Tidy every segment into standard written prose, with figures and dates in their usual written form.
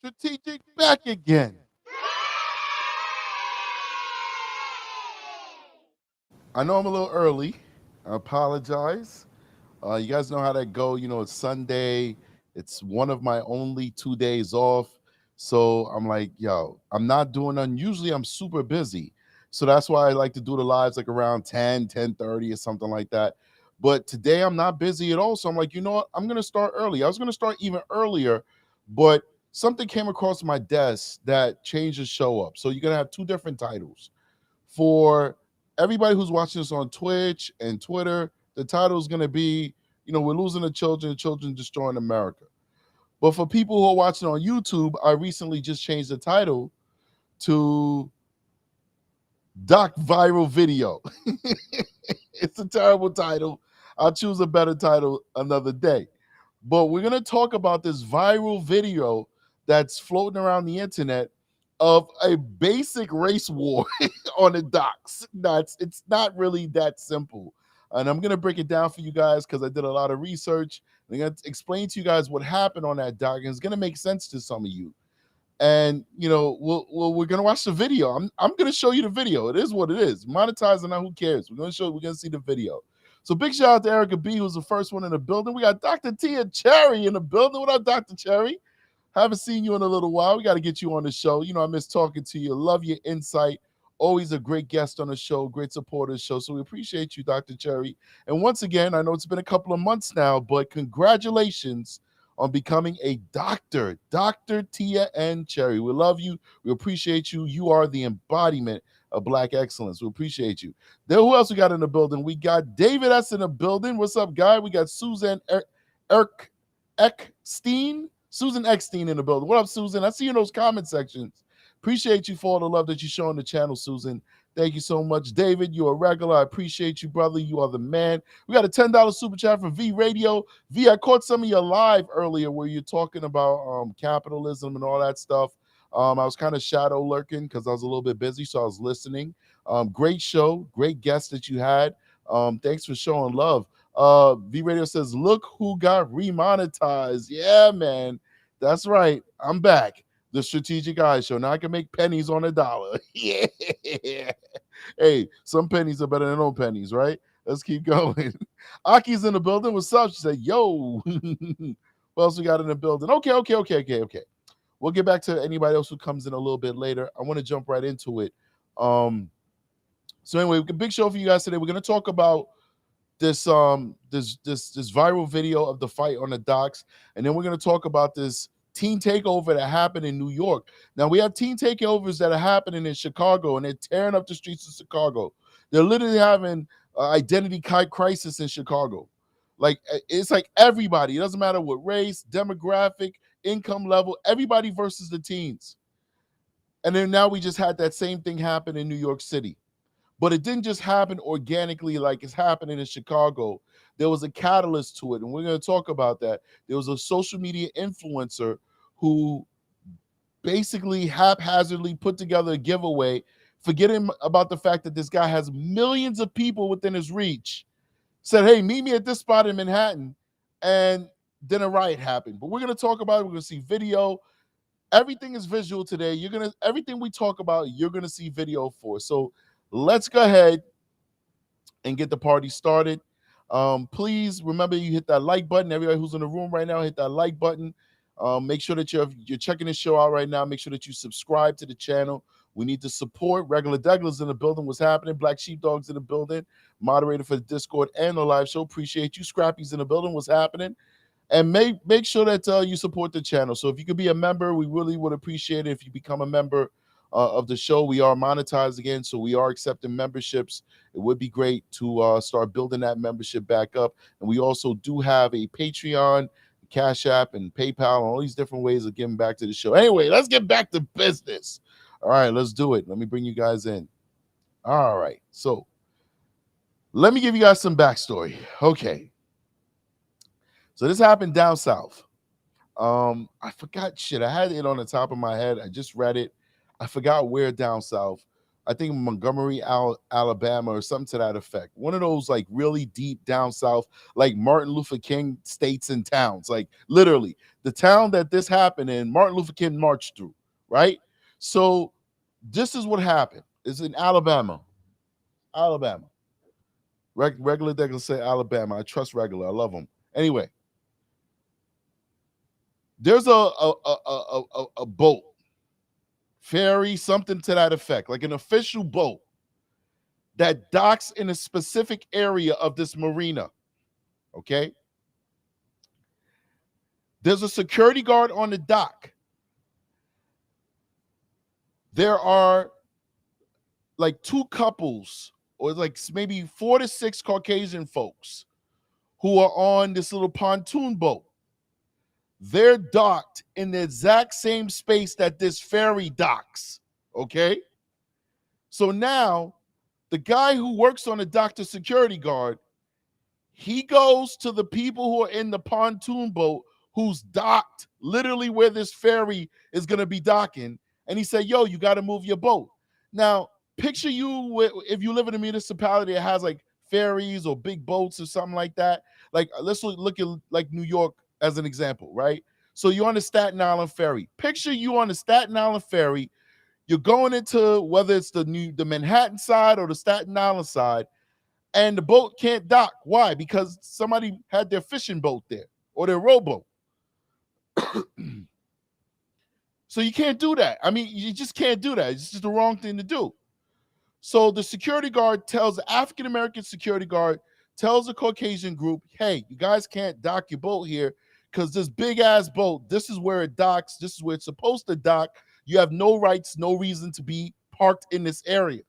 Strategic back again. I know I'm a little early. I apologize. You guys know how that go. You know, it's Sunday. It's one of my only 2 days off. So I'm like, yo, I'm not doing none. Usually I'm super busy. So that's why I like to do the lives like around 10:30 or something like that. But today I'm not busy at all. So I'm like, you know what? I'm going to start early. I was going to start even earlier, but something came across my desk that changed the show up. So you're going to have two different titles. For everybody who's watching this on Twitch and Twitter, the title is going to be, we're losing the children destroying America. But for people who are watching on YouTube, I recently just changed the title to Doc Viral Video. It's a terrible title. I'll choose a better title another day. But we're going to talk about this viral video that's floating around the internet of a basic race war on the docks. It's not really that simple. And I'm going to break it down for you guys because I did a lot of research. I'm going to explain to you guys what happened on that dock. And it's going to make sense to some of you. And we're gonna watch the video. I'm gonna show you the video. It is what it is. Monetize or not, who cares? We're gonna see the video. So big shout out to Erica B, who's the first one in the building. We got Dr. Tia Cherry in the building. What up, Dr. Cherry? Haven't seen you in a little while. We got to get you on the show. I miss talking to you. Love your insight. Always a great guest on the show, great supporter of the show. So we appreciate you, Dr. Cherry. And once again, I know it's been a couple of months now, but congratulations on becoming a doctor, Dr. Tia N. Cherry. We love you. We appreciate you. You are the embodiment of Black excellence. We appreciate you. Then who else we got in the building? We got David S. in the building. What's up, guy? We got Susan Eckstein. Susan Eckstein in the building. What up, Susan? I see you in those comment sections. Appreciate you for all the love that you show on the channel, Susan. Thank you so much. David, you're a regular. I appreciate you, brother. You are the man. We got a $10 super chat from V Radio. V, I caught some of your live earlier where you're talking about capitalism and all that stuff. I was kind of shadow lurking because I was a little bit busy, so I was listening. Great show. Great guest that you had. Thanks for showing love. V Radio says, look who got remonetized. Yeah, man. That's right. I'm back. The Strategic Eye Show. Now I can make pennies on a dollar. Yeah. Hey, some pennies are better than no pennies, right? Let's keep going. Aki's in the building. What's up? She said, yo. What else we got in the building? Okay. We'll get back to anybody else who comes in a little bit later. I want to jump right into it. So anyway, big show for you guys today. We're going to talk about this viral video of the fight on the docks, and then we're going to talk about this teen takeover that happened in New York. Now we have teen takeovers that are happening in Chicago, and they're tearing up the streets of Chicago. They're literally having identity crisis in Chicago. Like it's like everybody. It doesn't matter what race, demographic, income level. Everybody versus the teens. And then now we just had that same thing happen in New York City. But it didn't just happen organically like it's happening in Chicago. There was a catalyst to it, and we're going to talk about that. There was a social media influencer who basically haphazardly put together a giveaway, forgetting about the fact that this guy has millions of people within his reach, said, hey, meet me at this spot in Manhattan, and then a riot happened. But we're going to talk about it. We're going to see video. Everything is visual today. Everything we talk about, you're going to see video for. So let's go ahead and get the party started. Please remember you hit that like button. Everybody who's in the room right now, hit that like button. Make sure that you're checking the show out right now. Make sure that you subscribe to the channel. We need to support. Regular Degglers in the building. What's happening? Black Sheepdogs in the building. Moderator for the Discord and the live show. Appreciate you. Scrappy's in the building. What's happening? And make sure that you support the channel. So if you could be a member, we really would appreciate it if you become a member of the show. We are monetized again, so we are accepting memberships. It would be great to start building that membership back up. And we also do have a Patreon, Cash App, and PayPal, and all these different ways of giving back to the show. Anyway, let's get back to business. All right, let's do it. Let me bring you guys in. All right, so let me give you guys some backstory. Okay. So this happened down south. I forgot shit. I had it on the top of my head. I just read it. I forgot where down south. I think Montgomery, Alabama, or something to that effect. One of those like really deep down south, like Martin Luther King states and towns. Like literally, the town that this happened in, Martin Luther King marched through, right? So this is what happened. It's in Alabama. Alabama. Regular Decker say Alabama. I trust Regular. I love them. Anyway, there's a boat, ferry, something to that effect, like an official boat that docks in a specific area of this marina. Okay. There's a security guard on the dock. There are like two couples, or like maybe 4 to 6 Caucasian folks who are on this little pontoon boat. They're docked in the exact same space that this ferry docks. Okay. So now the guy who works on the dock, the security guard, he goes to the people who are in the pontoon boat who's docked literally where this ferry is going to be docking. And he said, yo, you got to move your boat. Now, picture you, if you live in a municipality that has like ferries or big boats or something like that. Like, let's look at like New York as an example, right? So you're on the Staten Island ferry. Picture you on the Staten Island ferry. You're going into whether it's the Manhattan side or the Staten Island side, and the boat can't dock. Why? Because somebody had their fishing boat there or their rowboat. So you can't do that. I mean, you just can't do that. It's just the wrong thing to do. So the security guard tells the African-American security guard, tells the Caucasian group, hey, you guys can't dock your boat here because this big-ass boat, this is where it docks. This is where it's supposed to dock. You have no rights, no reason to be parked in this area.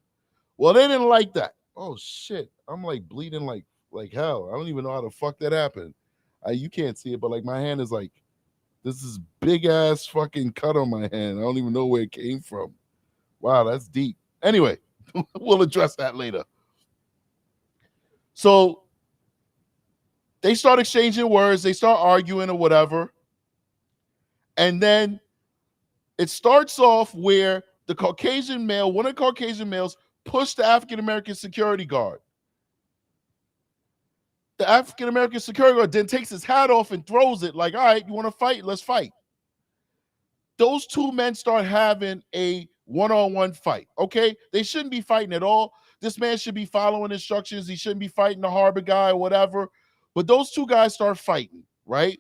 Well, they didn't like that. Oh, shit. I'm like bleeding like hell. I don't even know how the fuck that happened. You can't see it, but like my hand is like, this is big-ass fucking cut on my hand. I don't even know where it came from. Wow, that's deep. Anyway, we'll address that later. So they start exchanging words. They start arguing or whatever. And then it starts off where the Caucasian male, one of the Caucasian males, pushed the African-American security guard. The African-American security guard then takes his hat off and throws it like, all right, you want to fight? Let's fight. Those two men start having a one-on-one fight, okay? They shouldn't be fighting at all. This man should be following instructions. He shouldn't be fighting the harbor guy or whatever. But those two guys start fighting, right?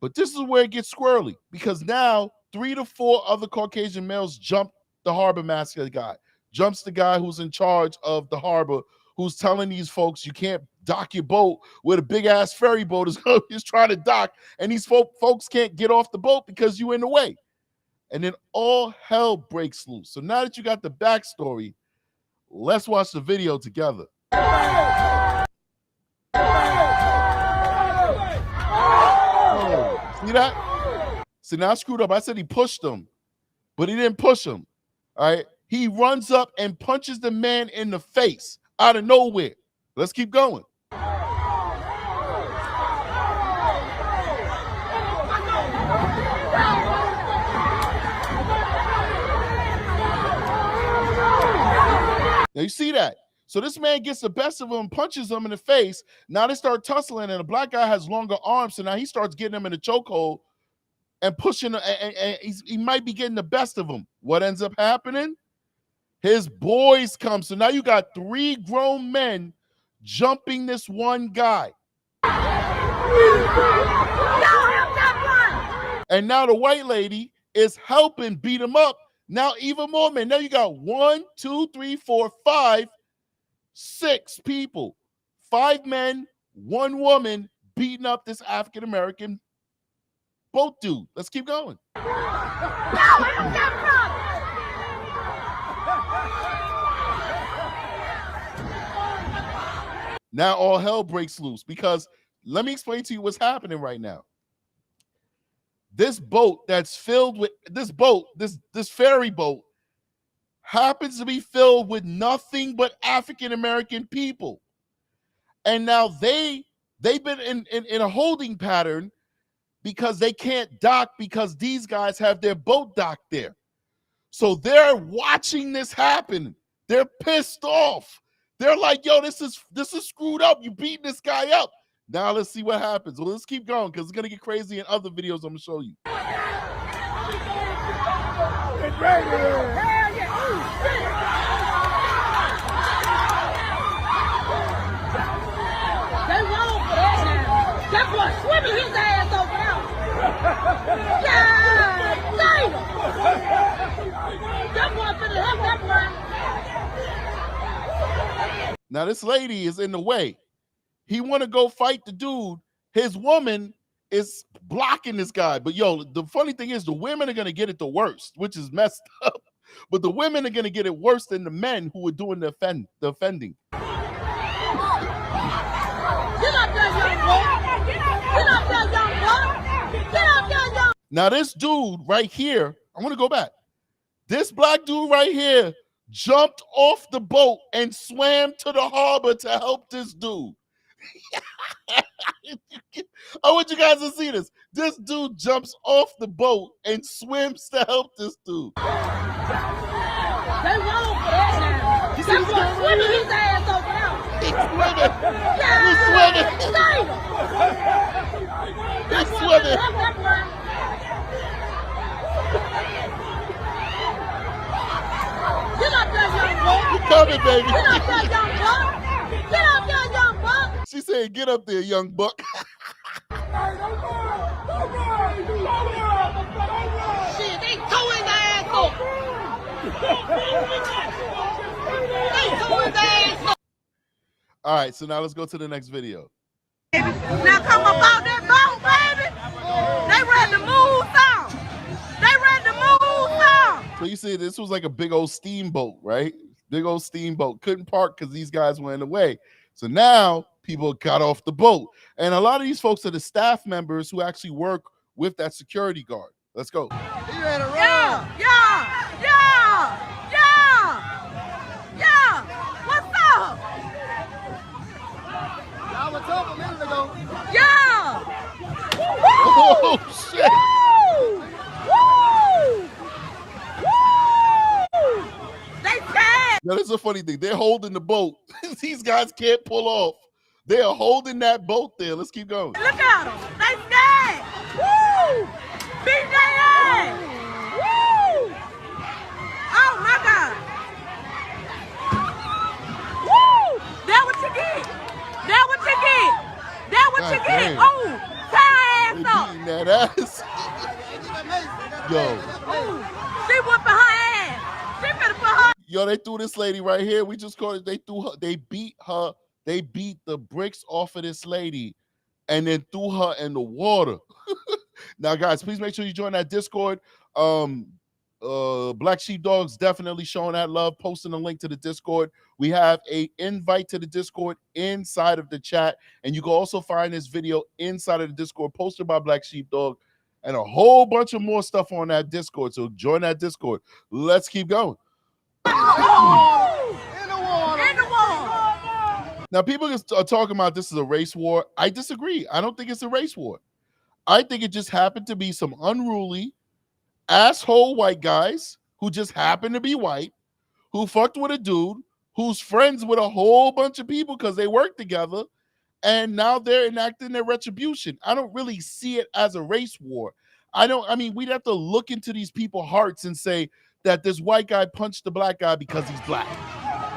But this is where it gets squirrely because now 3 to 4 other Caucasian males jump the harbor master guy, jumps the guy who's in charge of the harbor, who's telling these folks you can't dock your boat where the big-ass ferry boat is trying to dock, and these folks can't get off the boat because you're in the way. And then all hell breaks loose. So now that you got the backstory, let's watch the video together. See that? See, now I screwed up. I said he pushed him, but he didn't push him. All right. He runs up and punches the man in the face out of nowhere. Let's keep going. Now you see that? So this man gets the best of him, punches him in the face. Now they start tussling, and the black guy has longer arms, so now he starts getting him in a chokehold and pushing, and he might be getting the best of him. What ends up happening? His boys come. So now you got 3 grown men jumping this one guy. And now the white lady is helping beat him up. Now even more men. Now you got 1, 2, 3, 4, 5, 6 people. 5 men, 1 woman beating up this African-American boat dude. Let's keep going. Now all hell breaks loose because let me explain to you what's happening right now. This boat that's filled with this ferry boat happens to be filled with nothing but African-American people. And now they've been in a holding pattern because they can't dock because these guys have their boat docked there. So they're watching this happen. They're pissed off. They're like, yo, this is screwed up. You beating this guy up. Now let's see what happens. Well, let's keep going because it's gonna get crazy in other videos I'm gonna show you. Get ready. They wrong for that now. That boy swimming his ass over there. Yeah, damn. That boy finna help that boy. Now this lady is in the way. He want to go fight the dude. His woman is blocking this guy. But yo, the funny thing is the women are gonna get it the worst, which is messed up. But the women are gonna get it worse than the men who are doing the offending. Get up there, young boy. Get up there, young boy. Get up there, young. Now this dude right here, I want to go back. This black dude right here jumped off the boat and swam to the harbor to help this dude. I want you guys to see this. This dude jumps off the boat and swims to help this dude. They wrong for that now. You see That this boy guy right swimming here? his ass over there. He's swimming. Yeah, He's swimming. damn. That He's boy swimming. finna help that boy. Get up there, young boy. You coming, baby. Get up there, young boy. Get up there, young boy. She said, get up there, young buck. Shit, they towing the ass up. They towing the ass up. All right, so now let's go to the next video. Now come up out that boat, baby. They ready to move some. They ready to move some. So you see, this was like a big old steamboat, right? Big old steamboat. Couldn't park because these guys were in the way. So now people got off the boat. And a lot of these folks are the staff members who actually work with that security guard. Let's go. You ready to roll? Yeah. What's up? Y'all were told a minute ago. Yeah. Oh, shit. Woo! They scared. Now, this is a funny thing. They're holding the boat. These guys can't pull off. They are holding that boat there. Let's keep going. Look at them. They scared. Woo! Beat their ass. Woo! Oh my God. Woo! That what you get. That what you get. That what God you get. damn. Oh, tie They ass up. beating that ass. Yo. Ooh, she whooping her ass. She finna put her. Yo, they threw this lady right here. We just called it. They threw her. They beat her. They beat the bricks off of this lady and then threw her in the water. Now, guys, please make sure you join that Discord. Black Sheepdog's definitely showing that love, posting a link to the Discord. We have an invite to the Discord inside of the chat, and you can also find this video inside of the Discord posted by Black Sheepdog and a whole bunch of more stuff on that Discord. So join that Discord. Let's keep going. In the water. Now, people are talking about this is a race war. I disagree. I don't think it's a race war. I think it just happened to be some unruly, asshole white guys who just happen to be white, who fucked with a dude who's friends with a whole bunch of people because they work together, and now they're enacting their retribution. I don't really see it as a race war. I mean, we'd have to look into these people's hearts and say that this white guy punched the black guy because he's black.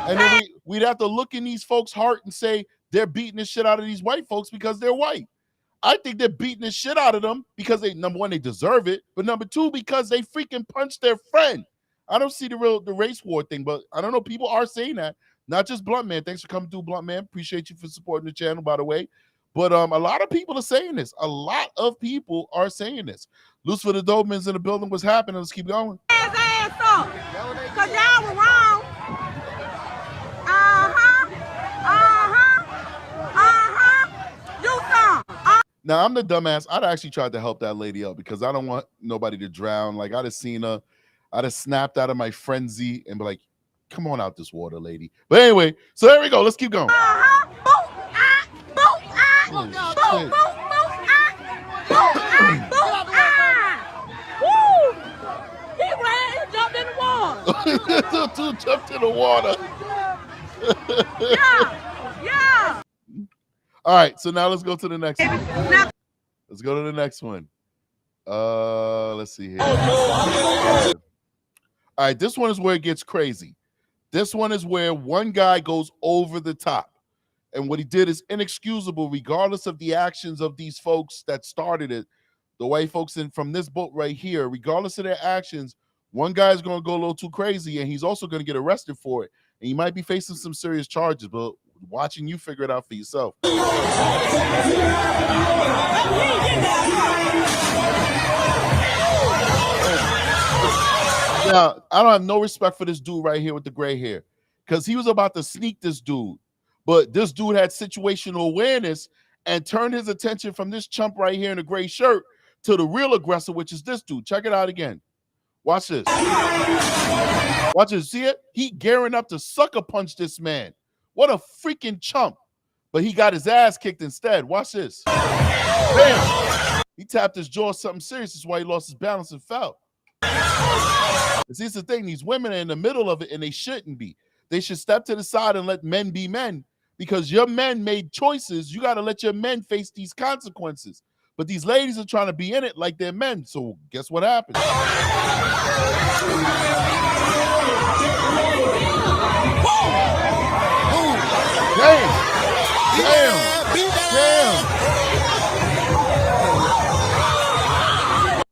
And then we'd have to look in these folks' heart and say they're beating the shit out of these white folks because they're white. I think they're beating the shit out of them because they, number one, they deserve it, but number two, because they freaking punched their friend. I don't see the race war thing, but I don't know. People are saying that. Not just Blunt Man. Thanks for coming through, Blunt Man. Appreciate you for supporting the channel, by the way. But a lot of people are saying this. A lot of people are saying this. Lucifer the Doberman's in the building. What's happening? Let's keep going. Ass up. Because y'all were wrong. You some. Now, I'm the dumbass. I'd actually tried to help that lady out because I don't want nobody to drown. Like, I'd have seen her. I'd have snapped out of my frenzy and be like, come on out this water, lady. But anyway, so there we go. Let's keep going. Woo! He ran, he jumped in the water. The dude jumped in the water. Yeah. All right, so now let's go to the next one. Now, Let's go to the next one. Let's see here. All right, this one is where it gets crazy. This one is where one guy goes over the top. And what he did is inexcusable, regardless of the actions of these folks that started it. The white folks from this boat right here, regardless of their actions, one guy's going to go a little too crazy, and he's also going to get arrested for it. And he might be facing some serious charges, but watching you figure it out for yourself. Now, I don't have no respect for this dude right here with the gray hair, because he was about to sneak this dude. But this dude had situational awareness and turned his attention from this chump right here in the gray shirt to the real aggressor, which is this dude. Check it out again. Watch this. Watch this. See it? He gearing up to sucker punch this man. What a freaking chump. But he got his ass kicked instead. Watch this. Bam. He tapped his jaw something serious. That's why he lost his balance and fell. See, it's the thing. These women are in the middle of it, and they shouldn't be. They should step to the side and let men be men, because your men made choices. You got to let your men face these consequences. But these ladies are trying to be in it like they're men. So guess what happens? Damn.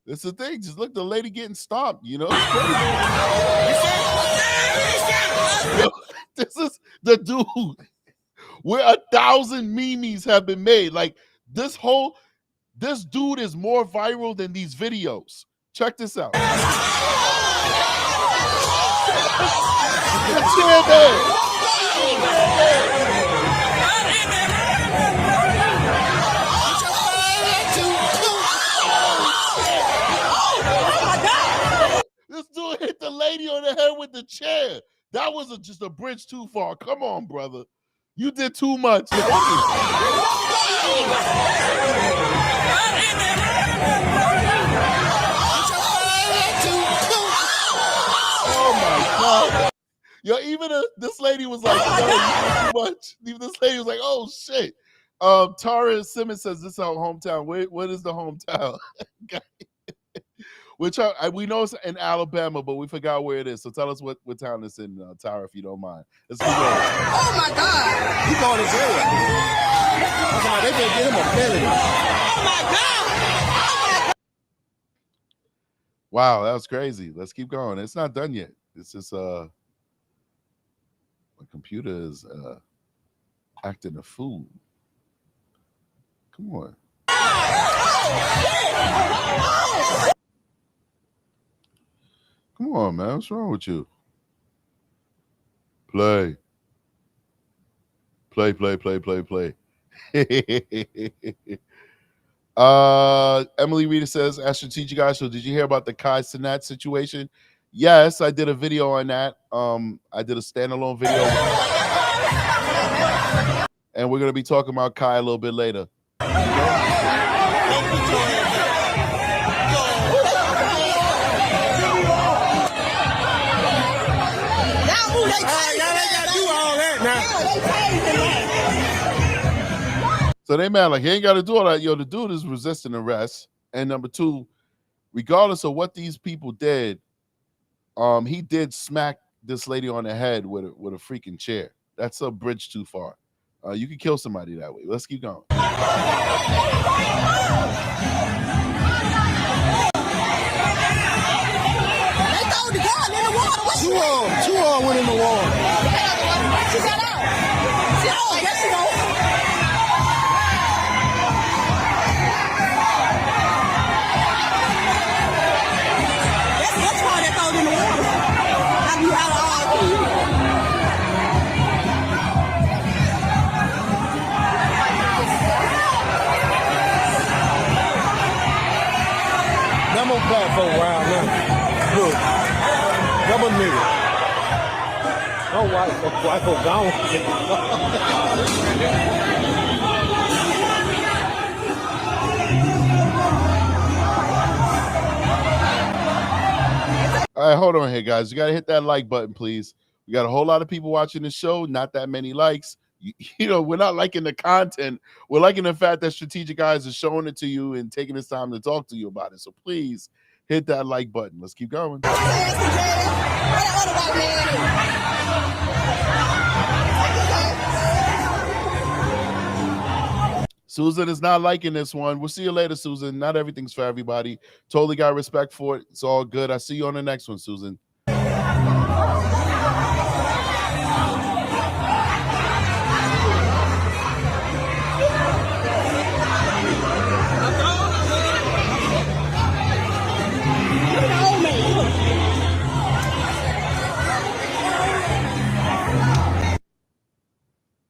That's the thing. Just look, the lady getting stomped. You know, it's crazy. Yo, this is the dude where 1,000 memes have been made. Like this dude is more viral than these videos. Check this out. This dude hit the lady on the head with the chair. That was just a bridge too far. Come on, brother. You did too much. Oh my God. Yo, even this lady was like, "No, you did too much." Even this lady was like, "Oh shit." Tara Simmons says this is our hometown. What is the hometown? Which we know it's in Alabama, but we forgot where it is. So tell us what town it's in, Tara, if you don't mind. Let's keep going. Oh my God! He going to jail. They didn't get him a penalty. Oh my God! Wow, that was crazy. Let's keep going. It's not done yet. It's just my computer is acting a fool. Come on. Come on, man. What's wrong with you? Play. Emily Rita says, as strategic guys, so did you hear about the Kai Cenat situation? Yes, I did a video on that. I did a standalone video. And we're going to be talking about Kai a little bit later. So they mad like he ain't got to do all that. Yo, the dude is resisting arrest. And number two, regardless of what these people did, he did smack this lady on the head with a freaking chair. That's a bridge too far. You can kill somebody that way. Let's keep going. They threw the gun in the water. Two all went in the water. She got out. Yes, she goes. That's why they threw it in the water. Have you had I'm on back for a while now. Look, I'm a nigga. My wife will gone. All right, hold on here, guys. You got to hit that like button, please. We got a whole lot of people watching the show, not that many likes. You know, we're not liking the content. We're liking the fact that Strategic Eyes is showing it to you and taking his time to talk to you about it. So please hit that like button. Let's keep going. Susan is not liking this one. We'll see you later, Susan. Not everything's for everybody. Totally got respect for it. It's all good. I see you on the next one, Susan.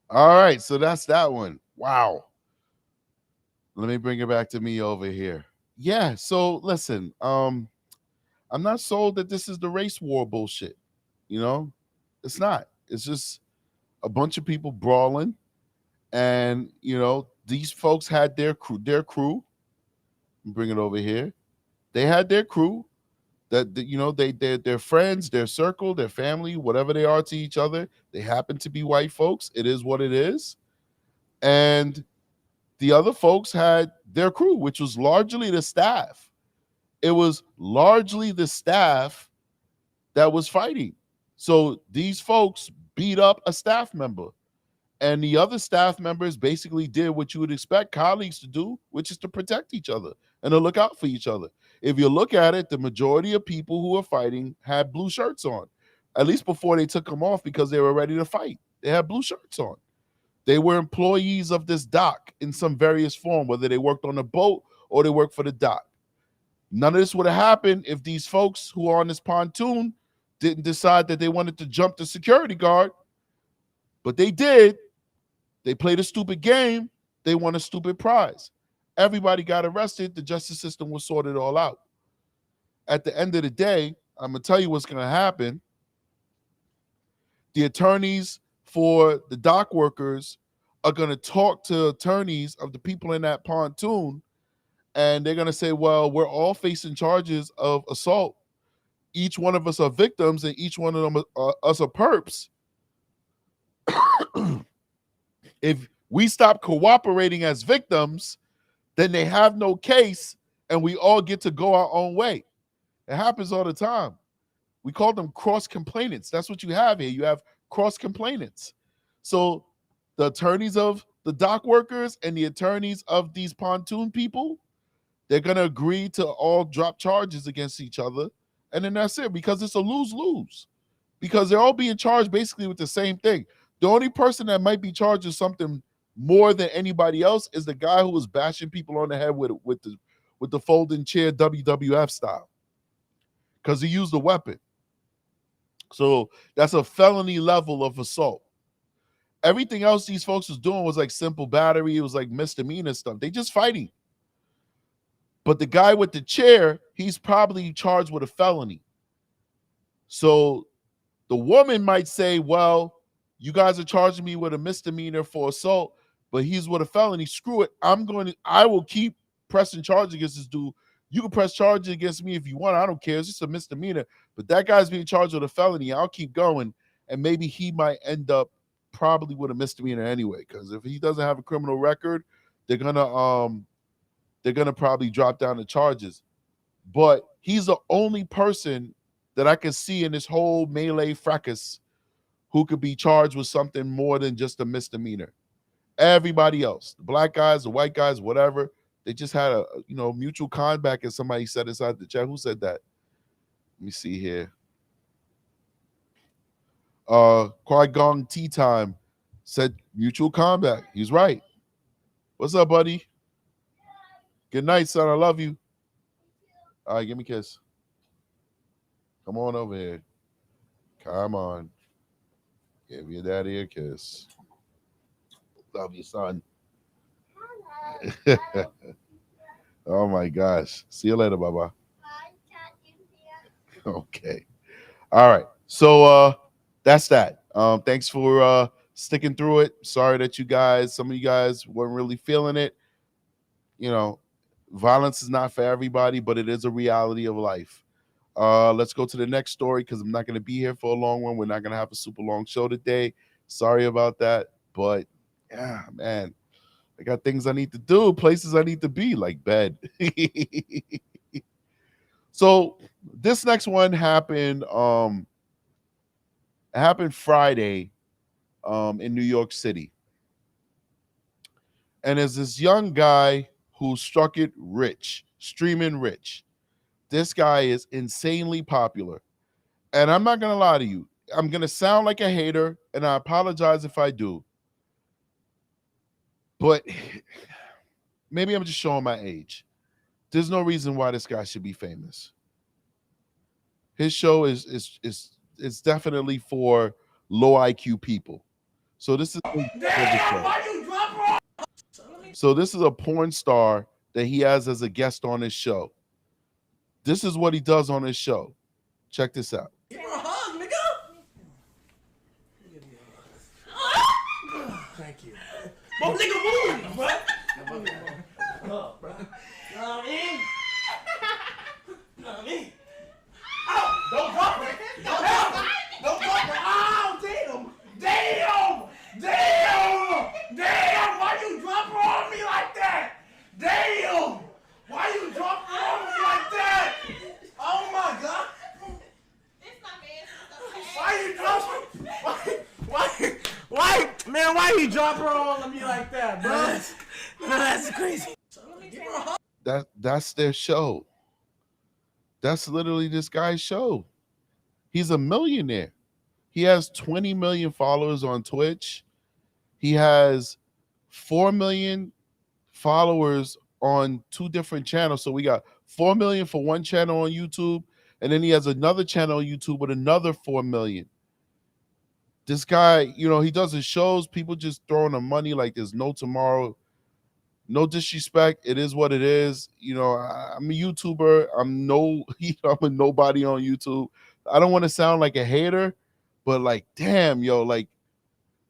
All right, so that's that one. Wow. Let me bring it back to me over here. Yeah, so listen, I'm not sold that this is the race war bullshit. You know, it's not. It's just a bunch of people brawling, and you know, these folks had their crew. Bring it over here. They had their crew that you know they're friends, their circle, their family, whatever they are to each other. They happen to be white folks. It is what it is, and the other folks had their crew, which was largely the staff. It was largely the staff that was fighting. So these folks beat up a staff member. And the other staff members basically did what you would expect colleagues to do, which is to protect each other and to look out for each other. If you look at it, the majority of people who were fighting had blue shirts on, at least before they took them off because they were ready to fight. They had blue shirts on. They were employees of this dock in some various form, whether they worked on the boat or they worked for the dock. None of this would have happened if these folks who are on this pontoon didn't decide that they wanted to jump the security guard, but they did. They played a stupid game. They won a stupid prize. Everybody got arrested. The justice system will sort it all out. At the end of the day, I'm going to tell you what's going to happen. The attorneys for the dock workers are going to talk to attorneys of the people in that pontoon, and they're going to say, well, we're all facing charges of assault. Each one of us are victims, and each one of them us are perps. If we stop cooperating as victims, then they have no case, and we all get to go our own way. It happens all the time. We call them cross complainants. That's what you have here. You have cross complainants. So the attorneys of the dock workers and the attorneys of these pontoon people, they're going to agree to all drop charges against each other. And then that's it, because it's a lose-lose. Because they're all being charged basically with the same thing. The only person that might be charged with something more than anybody else is the guy who was bashing people on the head with the folding chair WWF style, because he used a weapon. So that's a felony level of assault. Everything else these folks was doing was like simple battery. It was like misdemeanor stuff. They just fighting. But the guy with the chair, he's probably charged with a felony. So the woman might say, well, you guys are charging me with a misdemeanor for assault, but he's with a felony. Screw it. I will keep pressing charges against this dude. You can press charges against me if you want. I don't care. It's just a misdemeanor. But that guy's being charged with a felony. I'll keep going. And maybe he might end up probably with a misdemeanor anyway. Because if he doesn't have a criminal record, they're gonna probably drop down the charges. But he's the only person that I can see in this whole melee fracas who could be charged with something more than just a misdemeanor. Everybody else, the black guys, the white guys, whatever, they just had a mutual combat, as somebody said inside the chat. Who said that? Let me see here. Qui-Gong Tea Time said mutual combat. He's right. What's up, buddy? Good night, son. I love you. All right, give me a kiss. Come on over here. Come on. Give your daddy a kiss. Love you, son. Oh my gosh. See you later, Baba. Okay. All right. So that's that. Thanks for sticking through it. Sorry that some of you guys weren't really feeling it. You know, violence is not for everybody, but it is a reality of life. Let's go to the next story because I'm not going to be here for a long one. We're not going to have a super long show today. Sorry about that. But yeah, man, I got things I need to do, places I need to be, like bed. So this next one happened Friday in New York City. And there's this young guy who struck it rich, streaming rich. This guy is insanely popular. And I'm not going to lie to you. I'm going to sound like a hater, and I apologize if I do. But maybe I'm just showing my age. There's no reason why this guy should be famous. His show is definitely for low IQ people. So this is a porn star that he has as a guest on his show. This is what he does on his show. Check this out. Give her a hug, nigga. Thank you. But nigga, move, bro. Know what I mean? Know what I mean? Oh, don't drop it. Don't drop it. Don't drop it. Oh, damn. Damn. Damn. Damn. Why you drop her on me like that? Damn. Why you drop her on me like that? Oh, my God. Why you drop her? Man, why you drop her on me like that, bro? No, that's crazy. That's their show. That's literally this guy's show. He's a millionaire. He has 20 million followers on Twitch. He has 4 million followers on 2 different channels. So we got 4 million for one channel on YouTube, and then he has another channel on YouTube with another 4 million. This guy, he does his shows. People just throwing him money like there's no tomorrow. No disrespect. It is what it is. I'm a YouTuber. I'm a nobody on YouTube. I don't want to sound like a hater, but like, damn, like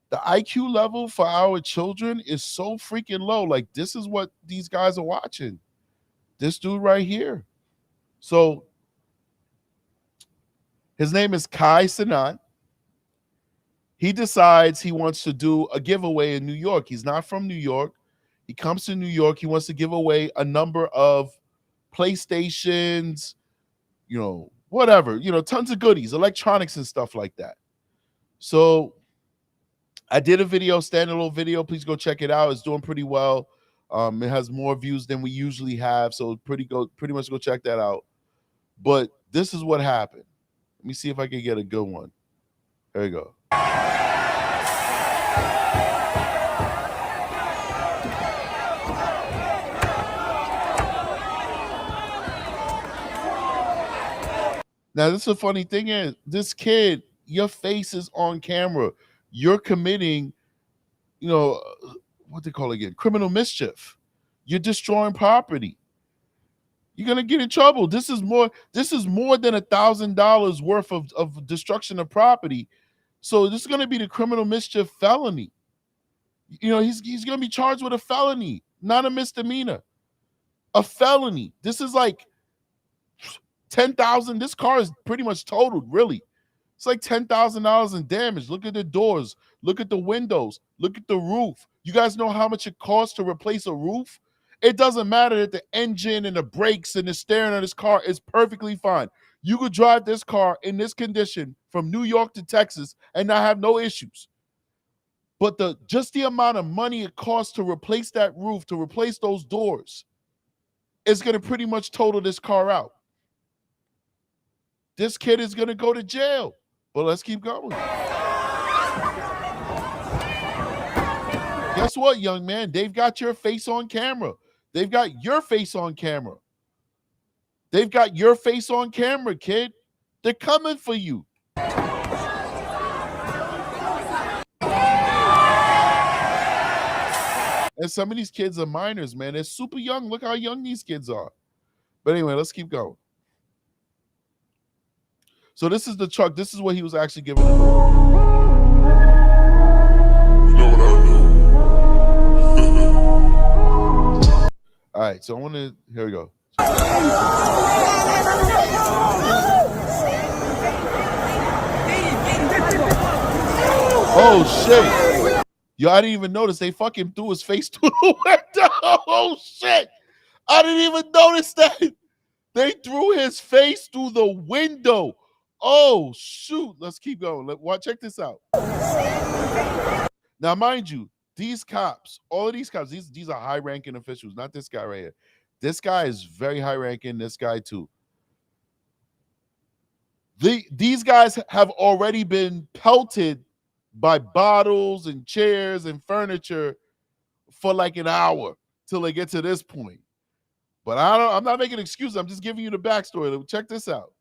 the IQ level for our children is so freaking low. Like, this is what these guys are watching. This dude right here. So his name is Kai Cenat. He decides he wants to do a giveaway in New York. He's not from New York. He comes to New York. He wants to give away a number of PlayStations, whatever, tons of goodies, electronics and stuff like that. So I did a video, standalone video. Please go check it out. It's doing pretty well. It has more views than we usually have. So pretty much go check that out. But this is what happened. Let me see if I can get a good one. There you go. Now, this is the funny thing is, this kid, your face is on camera. You're committing, what they call it again? Criminal mischief. You're destroying property. You're gonna get in trouble. This is more than $1,000 worth of destruction of property. So this is gonna be the criminal mischief felony. He's gonna be charged with a felony, not a misdemeanor. A felony. This is like 10,000. This car is pretty much totaled, really. It's like $10,000 in damage. Look at the doors. Look at the windows. Look at the roof. You guys know how much it costs to replace a roof? It doesn't matter that the engine and the brakes and the steering of this car is perfectly fine. You could drive this car in this condition from New York to Texas and not have no issues. But just the amount of money it costs to replace that roof, to replace those doors, is going to pretty much total this car out. This kid is going to go to jail. But let's keep going. Guess what, young man? They've got your face on camera. They've got your face on camera. They've got your face on camera, kid. They're coming for you. And some of these kids are minors, man. They're super young. Look how young these kids are. But anyway, let's keep going. So this is the truck. This is what he was actually giving them. All right, so here we go. Oh shit! Yo, I didn't even notice they fucking threw his face through the window. Oh shit! I didn't even notice that. They threw his face through the window. Oh shoot! Let's keep going. Check this out. Now, mind you, these cops, all of these cops, these are high-ranking officials, not this guy right here. This guy is very high-ranking. This guy too. These guys have already been pelted by bottles and chairs and furniture for like an hour till they get to this point. But I'm not making excuses. I'm just giving you the backstory. Check this out.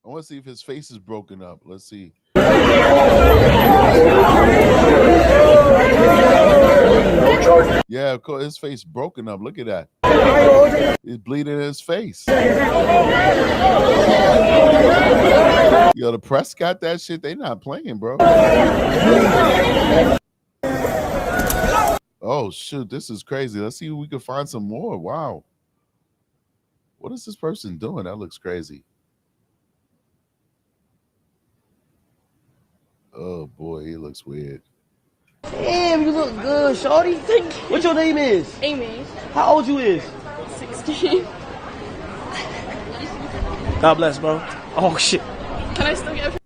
I want to see if his face is broken up. Let's see. Yeah, of course, his face broken up. Look at that. He's bleeding in his face. Yo, the press got that shit. They not playing, bro. Oh, shoot. This is crazy. Let's see if we can find some more. Wow. What is this person doing? That looks crazy. Oh, boy. He looks weird. Damn, you look good, shorty. Thank you. What your name is? Amy. How old you is? 16. God bless, bro. Oh, shit. Can I still get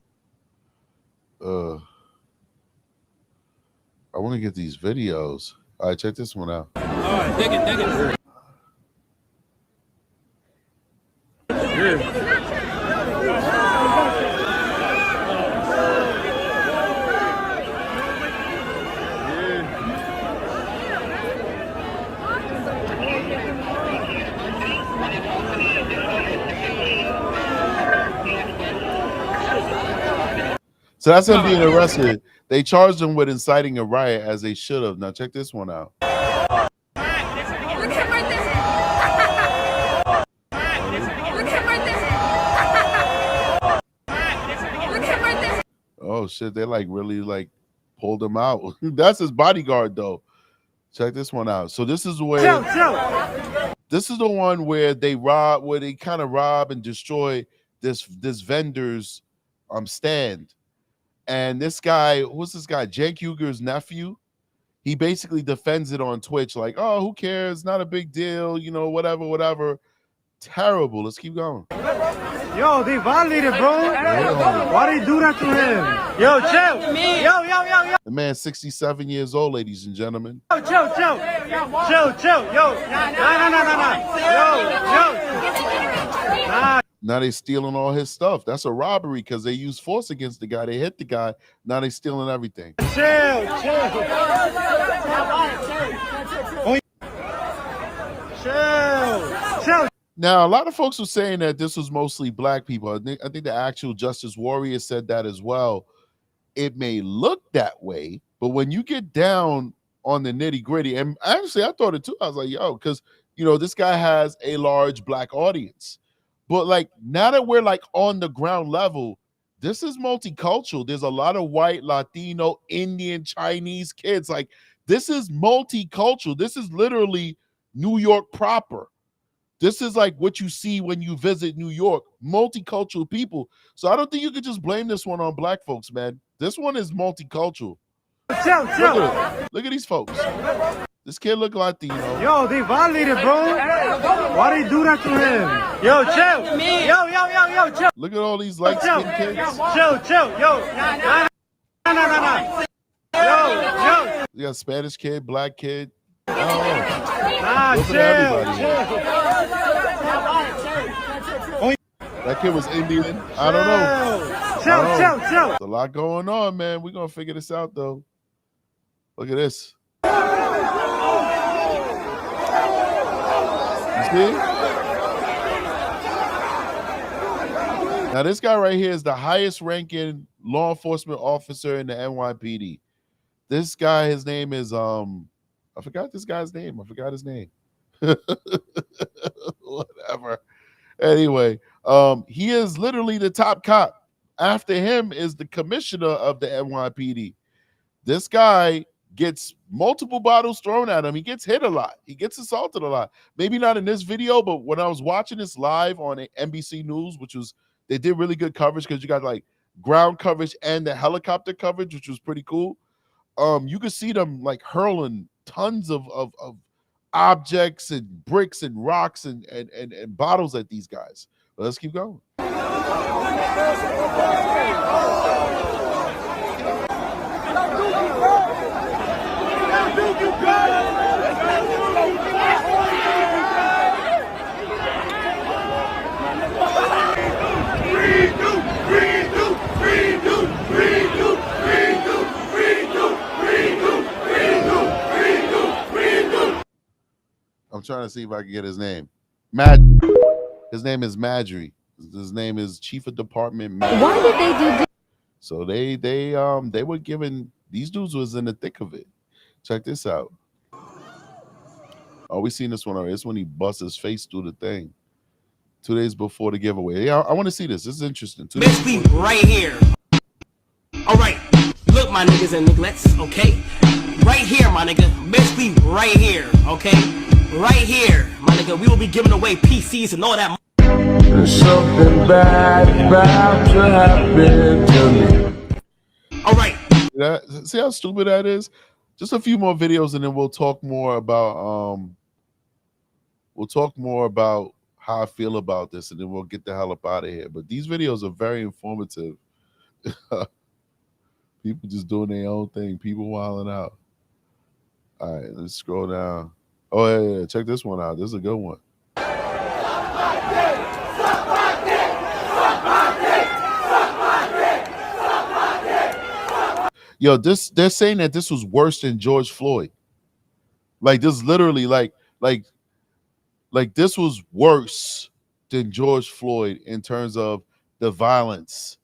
I want to get these videos. All right, check this one out. All right, dig it. Yeah. So that's him being arrested. They charged him with inciting a riot, as they should have. Now check this one out. Oh shit, they like really like pulled him out. That's his bodyguard though. Check this one out. So this is where this is the one where they kind of rob and destroy this vendor's stand. And this guy, who's this guy? Cenk Uyghur's nephew. He basically defends it on Twitch, like, oh, who cares? Not a big deal, you know, whatever. Terrible. Let's keep going. Yo, they violated, bro. Why they do that to him? Yo, chill. Yo. The man's 67 years old, ladies and gentlemen. Yo, chill. Yo, no. Now they stealing all his stuff. That's a robbery because they used force against the guy. They hit the guy. Now they stealing everything. Chill. Now, a lot of folks were saying that this was mostly black people. I think the actual Justice Warrior said that as well. It may look that way, but when you get down on the nitty gritty, and actually I thought it too. I was like, yo, because, you know, this guy has a large black audience. But like now that we're like on the ground level, this is multicultural. There's a lot of white, Latino, Indian, Chinese kids. Like this is multicultural. This is literally New York proper. This is like what you see when you visit New York, multicultural people. So I don't think you could just blame this one on black folks, man. This one is multicultural. Look at these folks. This kid look Latino. Yo, they violated, bro. Why they do that to him? Yo, chill. Yo, chill. Look at all these light-skinned kids. Chill. Yo. No. Yo. You got Spanish kid, black kid. Oh. Chill. That kid was Indian. I don't know. Chill. There's a lot going on, man. We're going to figure this out, though. Look at this. You see? Now, this guy right here is the highest ranking law enforcement officer in the NYPD. This guy, his name is I forgot this guy's name. I forgot his name. Whatever. Anyway, he is literally the top cop. After him is the commissioner of the NYPD. This guy gets multiple bottles thrown at him. He gets hit a lot. He gets assaulted a lot. Maybe not in this video, but when I was watching this live on NBC News, which was, they did really good coverage because you got like ground coverage and the helicopter coverage, which was pretty cool. You could see them like hurling tons of objects and bricks and rocks and bottles at these guys. But let's keep going. I'm trying to see if I can get his name. His name is Madry. His name is Chief of Department. Madry. Why did they do this? So they were given, these dudes was in the thick of it. Check this out. Oh, we seen this one already. It's when he busts his face through the thing. 2 days before the giveaway. Yeah, I want to see this. This is interesting. Basically, right here. All right, look, my niggas and nigglets, okay? Right here, my nigga. Basically, right here, okay? Right here, my nigga. We will be giving away PCs and all that. There's something bad about to happen to me. All right. See how stupid that is? Just a few more videos, and then we'll talk more about how I feel about this, and then we'll get the hell up out of here. But these videos are very informative. People just doing their own thing. People wilding out. All right, let's scroll down. Oh, yeah. Check this one out. This is a good one. Yo, they're saying that this was worse than George Floyd. Like, this literally, like this was worse than George Floyd in terms of the violence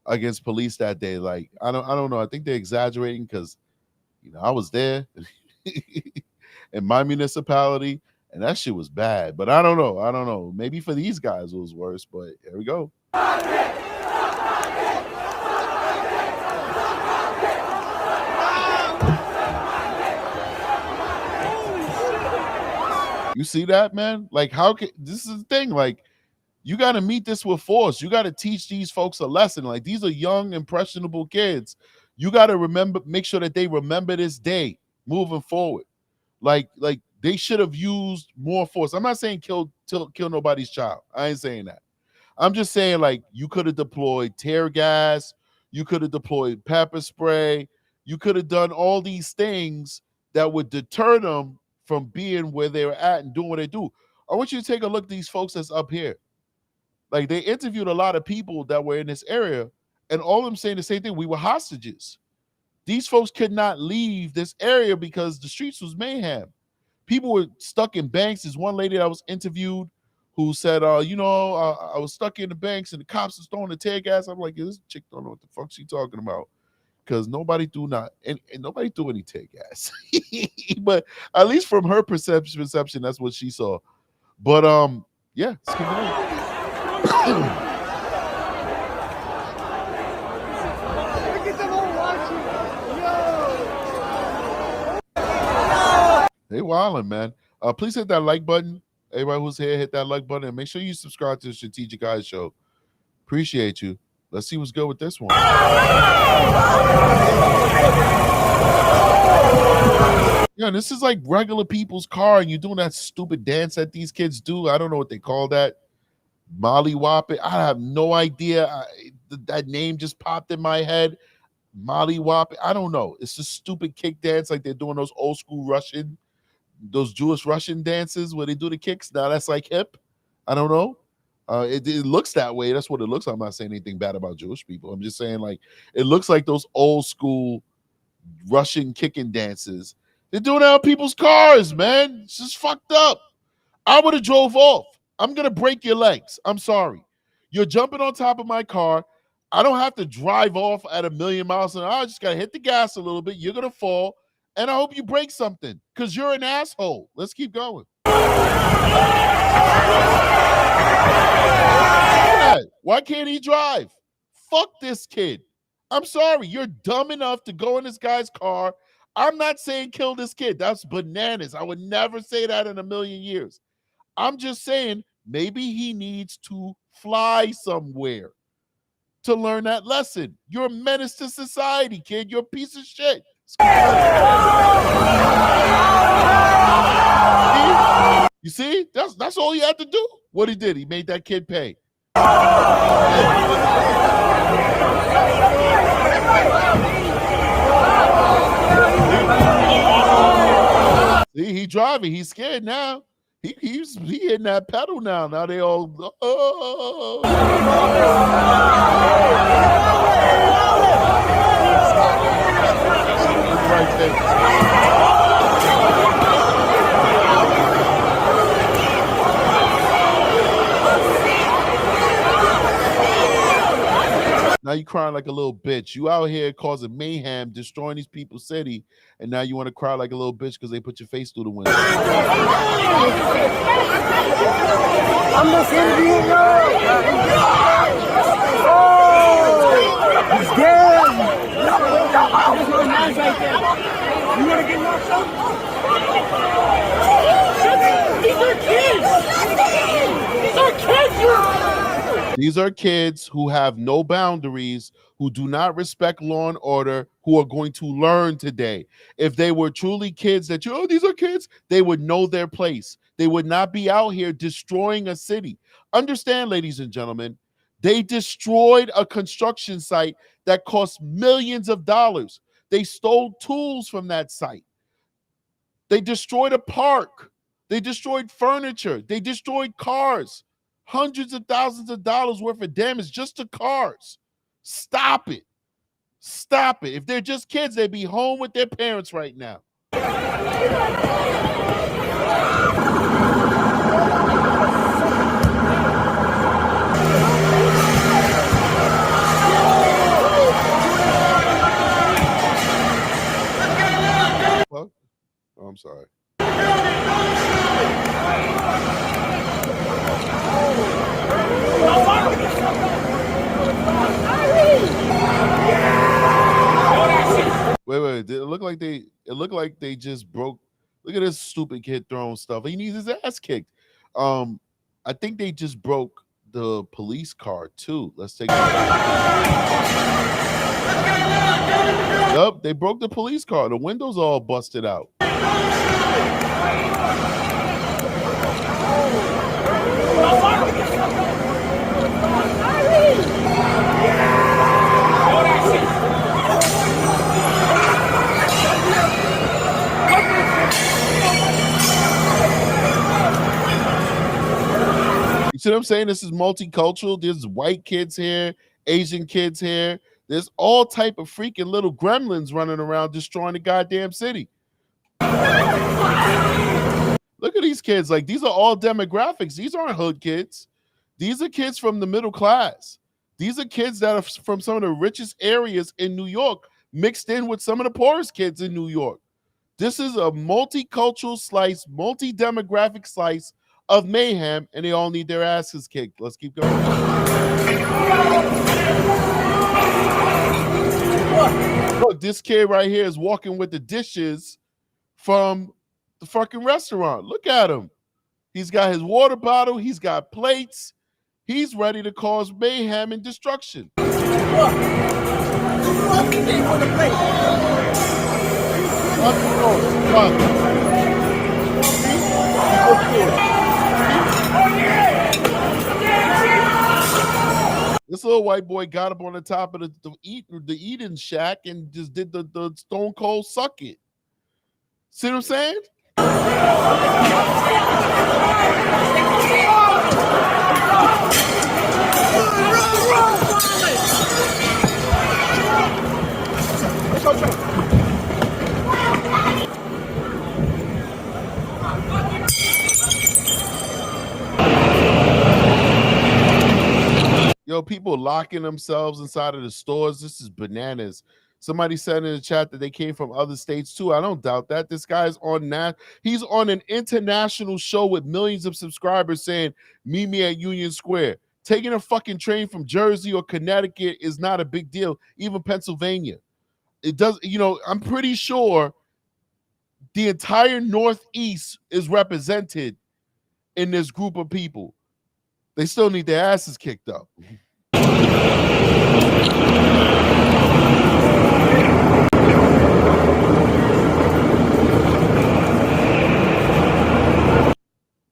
against police that day. Like, I don't know. I think they're exaggerating because, you know, I was there in my municipality, and that shit was bad. But I don't know. Maybe for these guys it was worse. But here we go. You see that, man? Like, how can this is the thing? Like, you got to meet this with force. You got to teach these folks a lesson. Like, these are young, impressionable kids. You got to make sure that they remember this day moving forward. Like they should have used more force. I'm not saying kill nobody's child. I ain't saying that. I'm just saying, like, you could have deployed tear gas. You could have deployed pepper spray. You could have done all these things that would deter them from being where they were at and doing what they do. I want you to take a look at these folks that's up here. Like, they interviewed a lot of people that were in this area, and all of them saying the same thing. We were hostages. These folks could not leave this area because the streets was mayhem. People were stuck in banks. There's one lady that was interviewed who said, I was stuck in the banks and the cops was throwing the tear gas. I'm like, this chick don't know what the fuck she talking about. Because nobody threw any tear gas. But at least from her perception, that's what she saw. But yeah, let's keep going. They wildin', man. Please hit that like button. Everybody who's here, hit that like button. And make sure you subscribe to the Strategic Eyes Show. Appreciate you. Let's see what's good with this one. Yeah, this is like regular people's car, and you're doing that stupid dance that these kids do. I don't know what they call that. Molly Whopping. I have no idea. That name just popped in my head. Molly Whopping. I don't know. It's a stupid kick dance like they're doing those old school Russian, those Jewish Russian dances where they do the kicks. Now that's like hip. I don't know. It looks that way. That's what it looks like. I'm not saying anything bad about Jewish people. I'm just saying, like, it looks like those old school Russian kicking dances. They're doing it on people's cars, man. It's just fucked up. I would have drove off. I'm going to break your legs. I'm sorry. You're jumping on top of my car. I don't have to drive off at 1,000,000 miles an hour. I just got to hit the gas a little bit. You're going to fall. And I hope you break something because you're an asshole. Let's keep going. Why can't he drive? Fuck this kid. I'm sorry. You're dumb enough to go in this guy's car. I'm not saying kill this kid. That's bananas. I would never say that in 1,000,000 years. I'm just saying maybe he needs to fly somewhere to learn that lesson. You're a menace to society, kid. You're a piece of shit. You see? That's all you had to do. What he did, he made that kid pay. See, he driving. He's scared now. He hitting that pedal now. Now they all. Right there. Now you crying like a little bitch. You out here causing mayhem, destroying these people's city, and now you want to cry like a little bitch because they put your face through the window. I'm just here to be in he's dead. You want to get knocked out? These are kids. These are kids. These are kids who have no boundaries, who do not respect law and order, who are going to learn today. If they were truly kids that these are kids, they would know their place. They would not be out here destroying a city. Understand, ladies and gentlemen, they destroyed a construction site that cost millions of dollars. They stole tools from that site. They destroyed a park. They destroyed furniture. They destroyed cars. Hundreds of thousands of dollars worth of damage just to cars. Stop it. Stop it. If they're just kids, they'd be home with their parents right now. Well, oh, I'm sorry. Wait. It looked like they just broke. Look at this stupid kid throwing stuff. He needs his ass kicked. I think they just broke the police car too. Let's take Yup, they broke the police car. The windows all busted out. You see what I'm saying? This is multicultural. There's white kids here, Asian kids here. There's all type of freaking little gremlins running around destroying the goddamn city. Look at these kids. Like, these are all demographics. These aren't hood kids. These are kids from the middle class. These are kids that are from some of the richest areas in New York mixed in with some of the poorest kids in New York. This is a multicultural slice, multi-demographic slice of mayhem, and they all need their asses kicked. Let's keep going. Look, this kid right here is walking with the dishes from the fucking restaurant. Look at him. He's got his water bottle. He's got plates. He's ready to cause mayhem and destruction. This little white boy got up on the top of the eating shack and just did the stone cold suck it. See what I'm saying? Yo, people locking themselves inside of the stores. This is bananas. Somebody said in the chat that they came from other states too. I don't doubt that. This guy's on that. He's on an international show with millions of subscribers saying, meet me at Union Square. Taking a fucking train from Jersey or Connecticut is not a big deal. Even Pennsylvania. It does, you know, I'm pretty sure the entire Northeast is represented in this group of people. They still need their asses kicked up.